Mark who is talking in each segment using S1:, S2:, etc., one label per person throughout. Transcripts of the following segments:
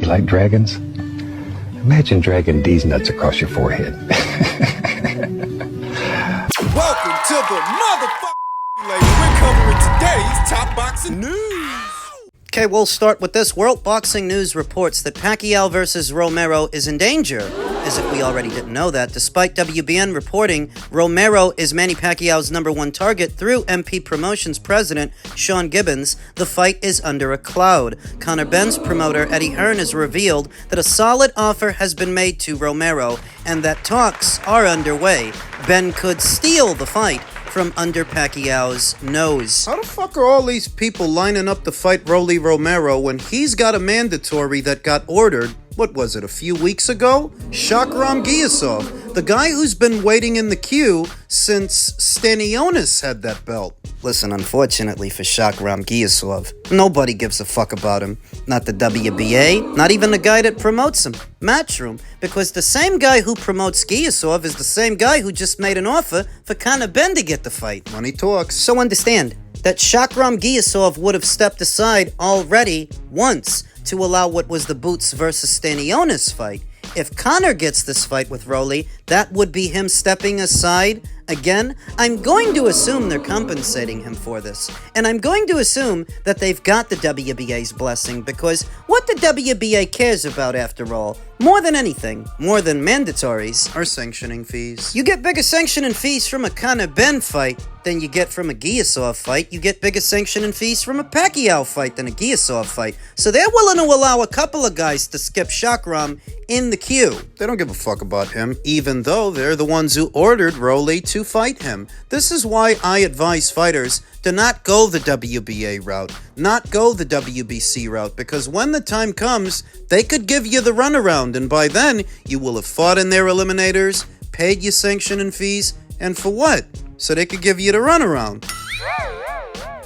S1: You like dragons? Imagine dragging these nuts across your forehead.
S2: Welcome to the motherfucking lady. We're covering today's top boxing news.
S3: Okay, we'll start with this. World Boxing News reports that Pacquiao versus Romero is in danger. As if we already didn't know that. Despite WBN reporting, Romero is Manny Pacquiao's #1 target through MP Promotions president Sean Gibbons, the fight is under a cloud. Conor Benn's promoter Eddie Hearn has revealed that a solid offer has been made to Romero and that talks are underway. Benn could steal the fight from under Pacquiao's nose.
S4: How the fuck are all these people lining up to fight Rolly Romero when he's got a mandatory that got ordered, what was it, a few weeks ago? Shakram Giyasov, the guy who's been waiting in the queue since Stanionis had that belt.
S3: Listen, unfortunately for Shakram Giyasov, nobody gives a fuck about him. Not the WBA, not even the guy that promotes him, Matchroom, because the same guy who promotes Giyasov is the same guy who just made an offer for Conor Benn to get the fight.
S4: Money talks.
S3: So understand that Shakram Giyasov would have stepped aside already once to allow what was the Boots versus Stanionis fight. If Conor gets this fight with Rolly, that would be him stepping aside again. I'm going to assume they're compensating him for this. And I'm going to assume that they've got the WBA's blessing, because what the WBA cares about, after all, more than anything, more than mandatories,
S4: are sanctioning fees.
S3: You get bigger sanctioning fees from a Conor Benn fight than you get from a Giyasov fight. You get bigger sanctioning fees from a Pacquiao fight than a Giyasov fight. So they're willing to allow a couple of guys to skip Shakram in the queue.
S4: They don't give a fuck about him, even though they're the ones who ordered Rolly to fight him. This is why I advise fighters to not go the WBA route, not go the WBC route, because when the time comes, they could give you the runaround, and by then, you will have fought in their eliminators, paid your sanctioning fees, and for what? So they could give you the runaround.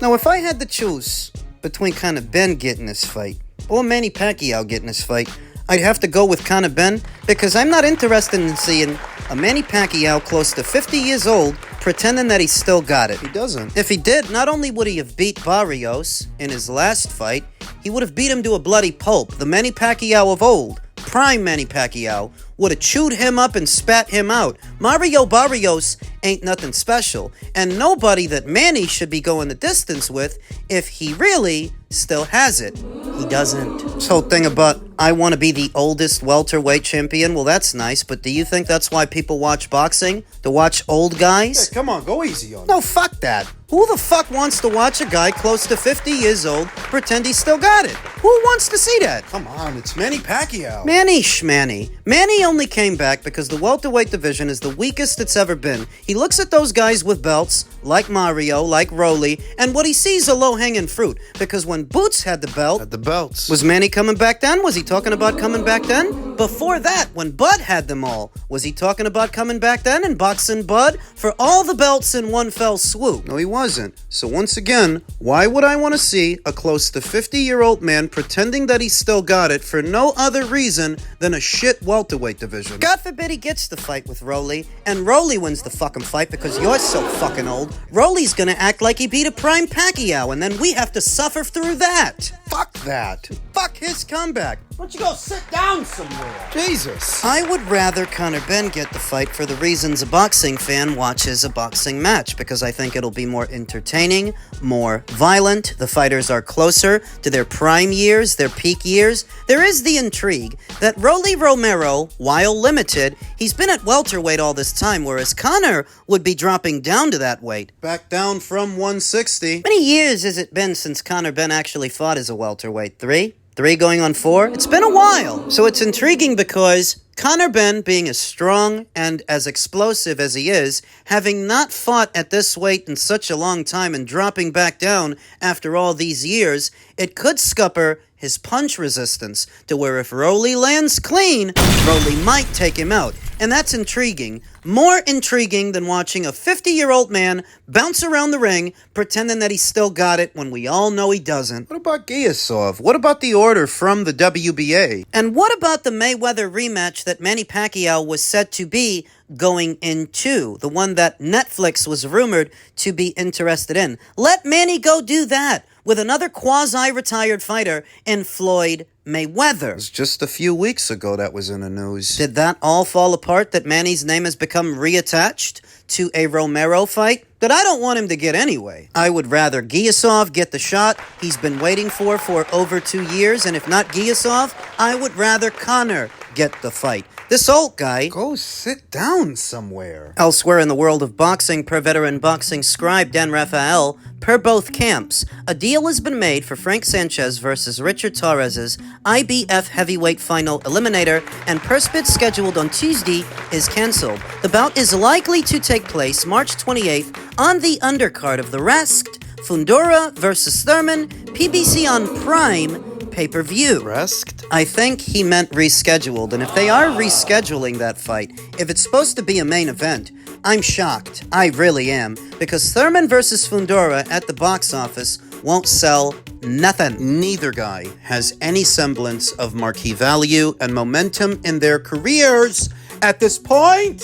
S3: Now, if I had to choose between Conor Benn getting this fight or Manny Pacquiao getting this fight, I'd have to go with Conor Benn, because I'm not interested in seeing a Manny Pacquiao close to 50 years old pretending that he still got it.
S4: He doesn't.
S3: If he did, not only would he have beat Barrios in his last fight, he would have beat him to a bloody pulp. The Manny Pacquiao of old, prime Manny Pacquiao, would have chewed him up and spat him out. Mario Barrios ain't nothing special, and nobody that Manny should be going the distance with if he really still has it. He doesn't. This whole thing about, I want to be the oldest welterweight champion, well, that's nice, but do you think that's why people watch boxing? To watch old guys?
S4: Yeah, come on, go easy on
S3: No, fuck that. Who the fuck wants to watch a guy close to 50 years old pretend he still got it? Who wants to see that?
S4: Come on, it's Manny Pacquiao.
S3: Manny Schmanny. Manny only came back because the welterweight division is the weakest it's ever been. He looks at those guys with belts, like Mario, like Rolly, and what he sees are low-hanging fruit. Because when Boots had the belt...
S4: Had the belts.
S3: Was Manny coming back then? Was he talking about coming back then? Before that, when Bud had them all, was he talking about coming back then and boxing Bud for all the belts in one fell swoop?
S4: No, he wasn't. So once again, why would I want to see a close to 50-year-old man pretending that he still got it for no other reason than a shit welterweight division?
S3: God forbid he gets the fight with Rolly, and Rolly wins the fucking fight because you're so fucking old. Rolly's gonna act like he beat a prime Pacquiao, and then we have to suffer through that.
S4: Fuck that.
S3: Fuck his comeback.
S2: Why don't you go sit down somewhere?
S4: Jesus.
S3: I would rather Conor Benn get the fight for the reasons a boxing fan watches a boxing match, because I think it'll be more entertaining, more violent. The fighters are closer to their prime years, their peak years. There is the intrigue that Rolly Romero, while limited, he's been at welterweight all this time, whereas Conor would be dropping down to that weight.
S4: Back down from 160.
S3: How many years has it been since Conor Benn actually fought as a welterweight? 3 going on 4? It's been a while. So it's intriguing because Conor Benn, being as strong and as explosive as he is, having not fought at this weight in such a long time and dropping back down after all these years, it could scupper his punch resistance to where if Rolly lands clean, Rolly might take him out. And that's intriguing. More intriguing than watching a 50-year-old man bounce around the ring pretending that he still got it when we all know he doesn't.
S4: What about Giyasov? What about the order from the WBA?
S3: And what about the Mayweather rematch that Manny Pacquiao was said to be going into, the one that Netflix was rumored to be interested in. Let Manny go do that with another quasi-retired fighter in Floyd Mayweather.
S4: It was just a few weeks ago that was in the news.
S3: Did that all fall apart, that Manny's name has become reattached to a Romero fight that I don't want him to get anyway? I would rather Giasov get the shot he's been waiting for over 2 years, and if not Giasov, I would rather Conor get the fight. This old guy...
S4: Go sit down somewhere.
S3: Elsewhere in the world of boxing, per veteran boxing scribe Dan Rafael, per both camps, a deal has been made for Frank Sanchez versus Richard Torres's IBF heavyweight final eliminator, and per spit scheduled on Tuesday is cancelled. The bout is likely to take place March 28th on the undercard of the Rasked Fundora versus Thurman PBC on Prime pay-per-view.
S4: Rasked?
S3: I think he meant rescheduled, and if they are rescheduling that fight, if it's supposed to be a main event, I'm shocked. I really am, because Thurman versus Fundora at the box office won't sell nothing.
S4: Neither guy has any semblance of marquee value and momentum in their careers at this point.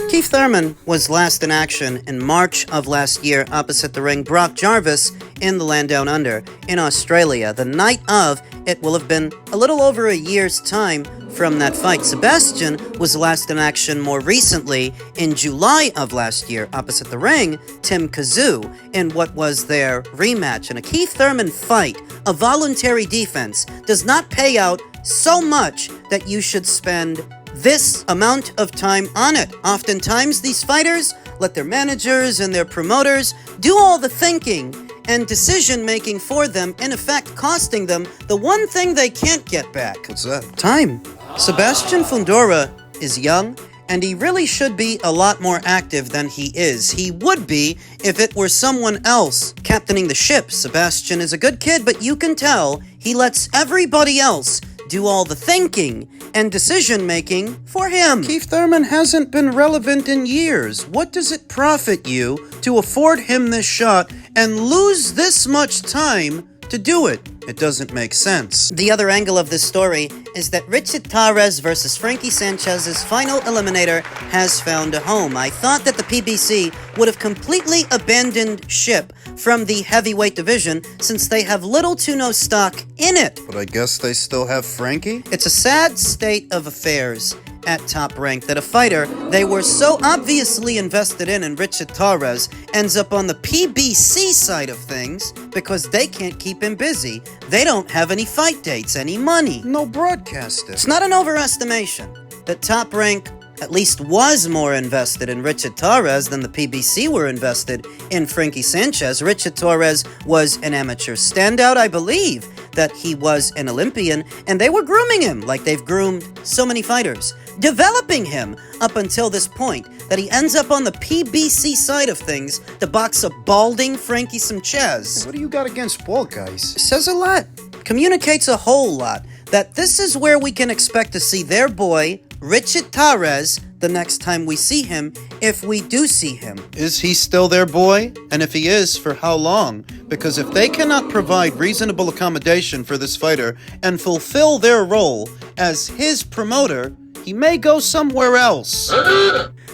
S3: Keith Thurman was last in action in March of last year opposite the ring Brock Jarvis in the Land Down Under in Australia. The night of, it will have been a little over a year's time from that fight. Sebastian was last in action more recently in July of last year opposite the ring Tim Kazoo in what was their rematch. In a Keith Thurman fight, a voluntary defense does not pay out so much that you should spend this amount of time on it. Oftentimes, these fighters let their managers and their promoters do all the thinking and decision-making for them, in effect costing them the one thing they can't get back.
S4: What's that?
S3: Time. Sebastian Fundora is young, and he really should be a lot more active than he is. He would be if it were someone else captaining the ship. Sebastian is a good kid, but you can tell he lets everybody else do all the thinking and decision-making for him.
S4: Keith Thurman hasn't been relevant in years. What does it profit you to afford him this shot and lose this much time to do it? It doesn't make sense.
S3: The other angle of this story is that Richard Torres versus Frankie Sanchez's final eliminator has found a home. I thought that the PBC would have completely abandoned ship from the heavyweight division since they have little to no stock in it.
S4: But I guess they still have Frankie?
S3: It's a sad state of affairs at Top Rank that a fighter they were so obviously invested in Richard Torres, ends up on the PBC side of things because they can't keep him busy. They don't have any fight dates, any money.
S4: No broadcaster.
S3: It's not an overestimation that Top Rank at least was more invested in Richard Torres than the PBC were invested in Frankie Sanchez. Richard Torres was an amateur standout, I believe that he was an Olympian, and they were grooming him like they've groomed so many fighters, developing him up until this point that he ends up on the PBC side of things to box a balding Frankie Sanchez.
S4: What do you got against bald guys?
S3: Says a lot, communicates a whole lot, that this is where we can expect to see their boy, Richard Torres, the next time we see him, if we do see him.
S4: Is he still their boy? And if he is, for how long? Because if they cannot provide reasonable accommodation for this fighter and fulfill their role as his promoter, he may go somewhere else.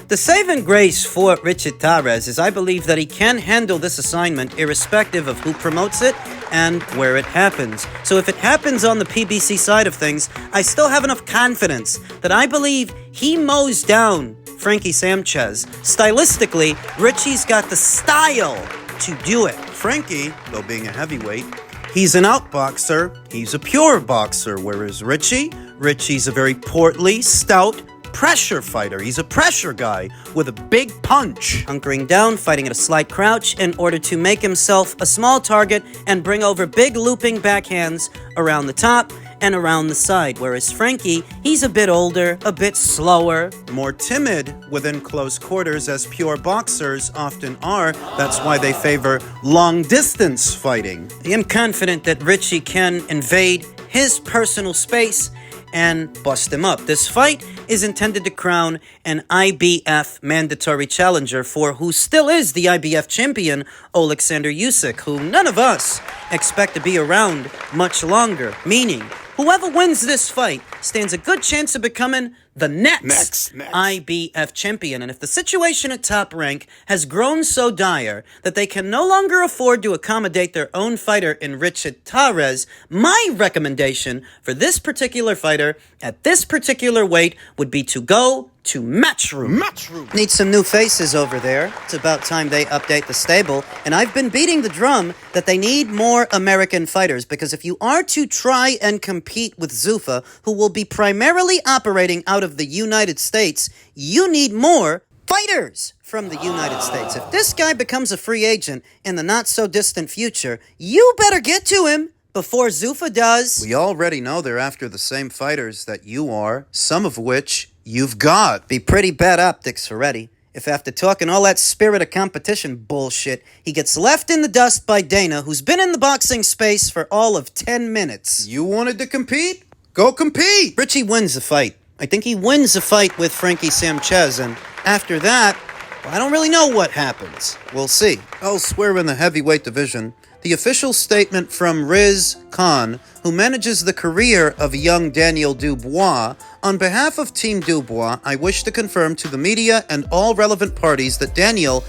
S3: The saving grace for Richard Torres is I believe that he can handle this assignment irrespective of who promotes it and where it happens. So if it happens on the PBC side of things, I still have enough confidence that I believe he mows down Frankie Sanchez. Stylistically, Richie's got the style to do it.
S4: Frankie, though being a heavyweight, he's an outboxer, he's a pure boxer, whereas Richie's a very portly, stout, pressure fighter. He's a pressure guy with a big punch.
S3: Hunkering down, fighting at a slight crouch in order to make himself a small target and bring over big looping backhands around the top and around the side. Whereas Frankie, he's a bit older, a bit slower,
S4: more timid within close quarters, as pure boxers often are. That's why they favor long-distance fighting.
S3: I am confident that Richie can invade his personal space and bust him up. This fight is intended to crown an IBF mandatory challenger for who still is the IBF champion, Oleksandr Usyk, who none of us expect to be around much longer, meaning Whoever wins this fight stands a good chance of becoming the next IBF champion. And if the situation at Top Rank has grown so dire that they can no longer afford to accommodate their own fighter in Richard Torres, my recommendation for this particular fighter at this particular weight would be to go to Matchroom. Need some new faces over there. It's about time they update the stable. And I've been beating the drum that they need more American fighters, because if you are to try and compete with Zuffa, who will be primarily operating out of the United States, you need more fighters from the United States. If this guy becomes a free agent in the not-so-distant future, you better get to him before Zuffa does.
S4: We already know they're after the same fighters that you are, some of which you've got.
S3: Be pretty bad optics already if after talking all that spirit of competition bullshit, he gets left in the dust by Dana, who's been in the boxing space for all of 10 minutes.
S4: You wanted to compete? Go compete!
S3: Richie wins the fight. I think he wins the fight with Frankie Sanchez, and after that, well, I don't really know what happens.
S4: We'll see. Elsewhere in the heavyweight division, the official statement from Riz Khan, who manages the career of young Daniel Dubois. On behalf of Team Dubois, I wish to confirm to the media and all relevant parties that Daniel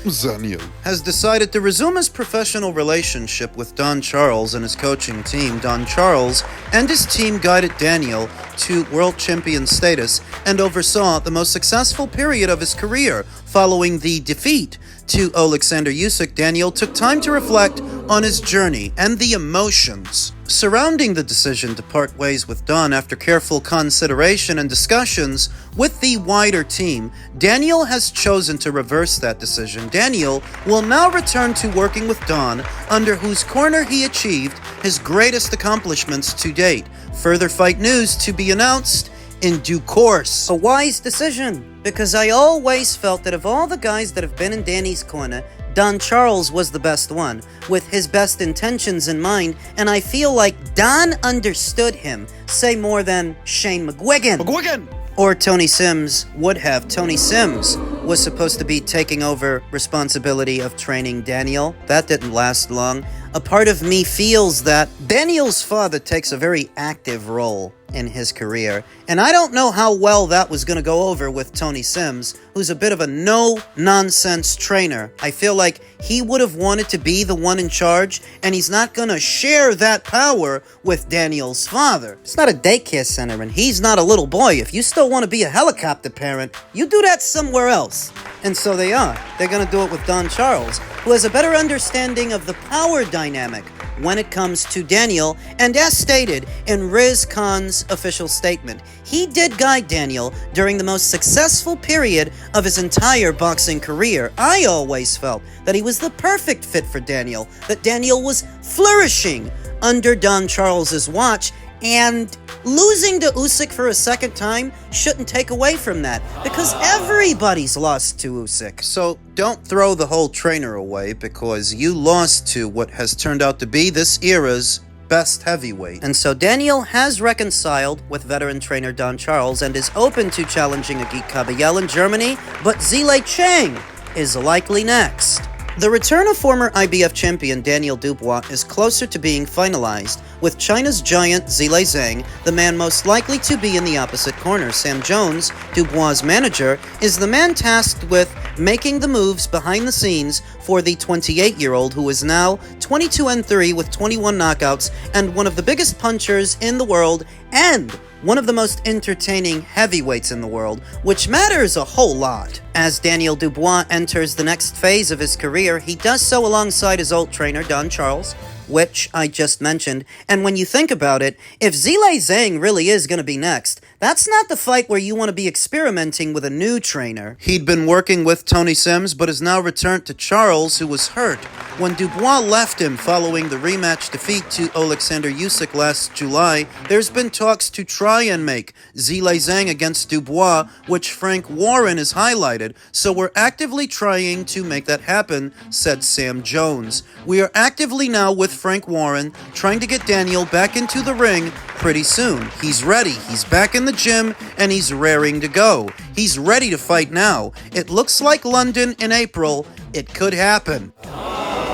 S4: has decided to resume his professional relationship with Don Charles and his coaching team. Don Charles and his team guided Daniel to world champion status and oversaw the most successful period of his career. Following the defeat to Alexander Usyk, Daniel took time to reflect on his journey and the emotions surrounding the decision to part ways with Don. After careful consideration and discussions with the wider team, Daniel has chosen to reverse that decision. Daniel will now return to working with Don, under whose corner he achieved his greatest accomplishments to date. Further fight news to be announced in due course.
S3: A wise decision, because I always felt that of all the guys that have been in Danny's corner, Don Charles was the best one, with his best intentions in mind, and I feel like Don understood him, say more than Shane McGuigan or Tony Sims would have. Tony Sims was supposed to be taking over responsibility of training Daniel. That didn't last long. A part of me feels that Daniel's father takes a very active role in his career, and I don't know how well that was going to go over with Tony Sims, who's a bit of a no-nonsense trainer. I feel like he would have wanted to be the one in charge, and he's not going to share that power with Daniel's father. It's not a daycare center, and he's not a little boy. If you still want to be a helicopter parent, you do that somewhere else. And so they are. They're going to do it with Don Charles, who has a better understanding of the power dynamic when it comes to Daniel, and as stated in Riz Khan's official statement, he did guide Daniel during the most successful period of his entire boxing career. I always felt that he was the perfect fit for Daniel, that Daniel was flourishing under Don Charles's watch, and losing to Usyk for a second time shouldn't take away from that, because everybody's lost to Usyk.
S4: So don't throw the whole trainer away, because you lost to what has turned out to be this era's best heavyweight.
S3: And so Daniel has reconciled with veteran trainer Don Charles and is open to challenging Agit Kabayel in Germany, but Zhilei Chang is likely next. The return of former IBF champion Daniel Dubois is closer to being finalized, with China's giant Zhilei Zhang, the man most likely to be in the opposite corner. Sam Jones, Dubois' manager, is the man tasked with making the moves behind the scenes for the 28-year-old, who is now 22-3 with 21 knockouts and one of the biggest punchers in the world and one of the most entertaining heavyweights in the world, which matters a whole lot. As Daniel Dubois enters the next phase of his career, he does so alongside his old trainer, Don Charles, which I just mentioned. And when you think about it, if Zhilei Zhang really is going to be next, that's not the fight where you want to be experimenting with a new trainer.
S4: He'd been working with Tony Sims, but has now returned to Charles, who was hurt when Dubois left him following the rematch defeat to Alexander Usyk last July. There's been talks to try and make Zhilei Zhang against Dubois, which Frank Warren has highlighted, so we're actively trying to make that happen, said Sam Jones. We are actively now with Frank Warren trying to get Daniel back into the ring pretty soon. He's ready, he's back in the gym, and he's raring to go. He's ready to fight now. It looks like London in April. It could happen.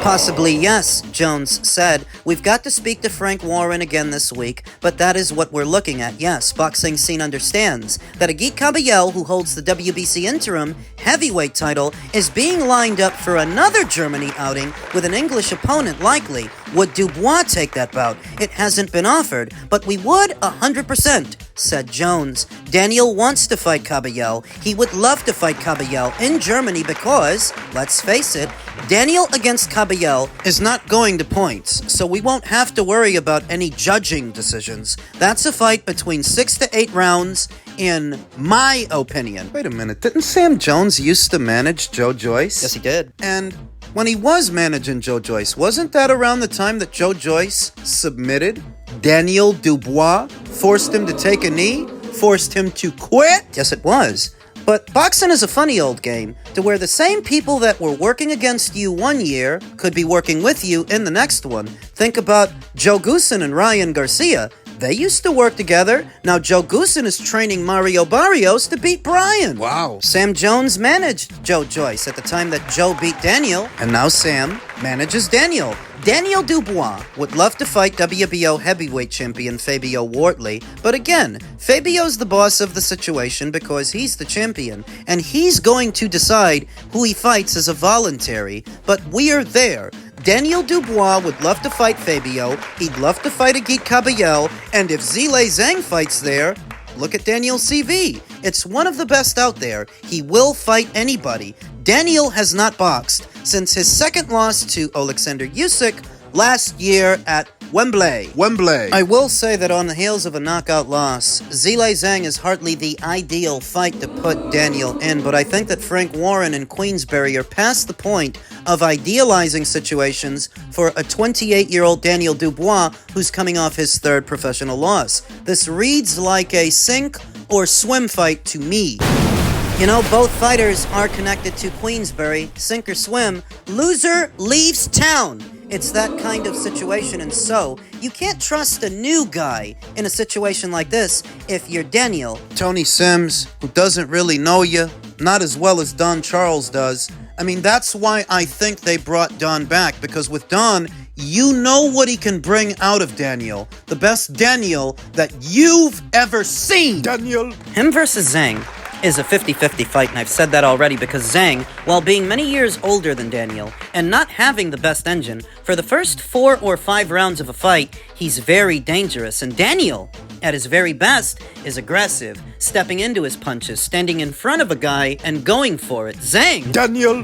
S3: Possibly yes, Jones said. We've got to speak to Frank Warren again this week, but that is what we're looking at. Yes, Boxing Scene understands that Agit Kabayel, who holds the WBC interim heavyweight title, is being lined up for another Germany outing with an English opponent likely. Would Dubois take that bout? It hasn't been offered, but we would 100%, said Jones. Daniel wants to fight Kabayel. He would love to fight Kabayel in Germany because, let's face it, Daniel against Kabayel is not going to points, so we won't have to worry about any judging decisions. That's a fight between 6 to 8 rounds, in my opinion.
S4: Wait a minute, didn't Sam Jones used to manage Joe Joyce?
S3: Yes, he did.
S4: And when he was managing Joe Joyce, wasn't that around the time that Joe Joyce submitted Daniel Dubois, forced him to take a knee, forced him to quit?
S3: Yes, it was. But boxing is a funny old game, to where the same people that were working against you one year could be working with you in the next one. Think about Joe Goosen and Ryan Garcia. They used to work together. Now Joe Goosen is training Mario Barrios to beat Brian.
S4: Wow.
S3: Sam Jones managed Joe Joyce at the time that Joe beat Daniel, and now Sam manages Daniel. Daniel Dubois would love to fight WBO heavyweight champion Fabio Wortley, but again, Fabio's the boss of the situation because he's the champion, and he's going to decide who he fights as a voluntary, but we're there. Daniel Dubois would love to fight Fabio, he'd love to fight Agit Kabayel, and if Zhang fights there, look at Daniel's CV. It's one of the best out there. He will fight anybody. Daniel has not boxed since his second loss to Alexander Usyk last year at Wembley. I will say that on the heels of a knockout loss, Zhang is hardly the ideal fight to put Daniel in, but I think that Frank Warren and Queensberry are past the point of idealizing situations for a 28-year-old Daniel Dubois who's coming off his third professional loss. This reads like a sink or swim fight to me. You know, both fighters are connected to Queensberry. Sink or swim, loser leaves town. It's that kind of situation, and so you can't trust a new guy in a situation like this if you're Daniel.
S4: Tony Sims, who doesn't really know you, not as well as Don Charles does. I mean, that's why I think they brought Don back, because with Don, you know what he can bring out of Daniel. The best Daniel that you've ever seen.
S2: Daniel.
S3: Him versus Zhang is a 50-50 fight, and I've said that already because Zhang, while being many years older than Daniel and not having the best engine, for the first 4 or 5 rounds of a fight, he's very dangerous. And Daniel, at his very best, is aggressive, stepping into his punches, standing in front of a guy and going for it. Zhang,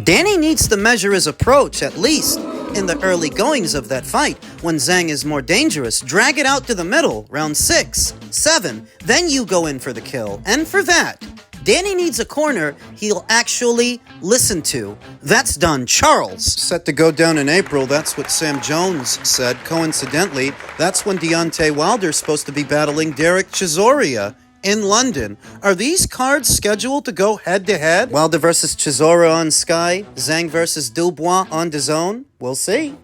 S3: Danny needs to measure his approach, at least in the early goings of that fight, when Zhang is more dangerous. Drag it out to the middle, round 6, 7, then you go in for the kill. And for that, Danny needs a corner he'll actually listen to. That's Don Charles.
S4: Set to go down in April, that's what Sam Jones said. Coincidentally, that's when Deontay Wilder's supposed to be battling Derek Chisora in London. Are these cards scheduled to go head-to-head?
S3: Wilder versus Chisora on Sky, Zhang versus Dubois on DAZN. We'll see.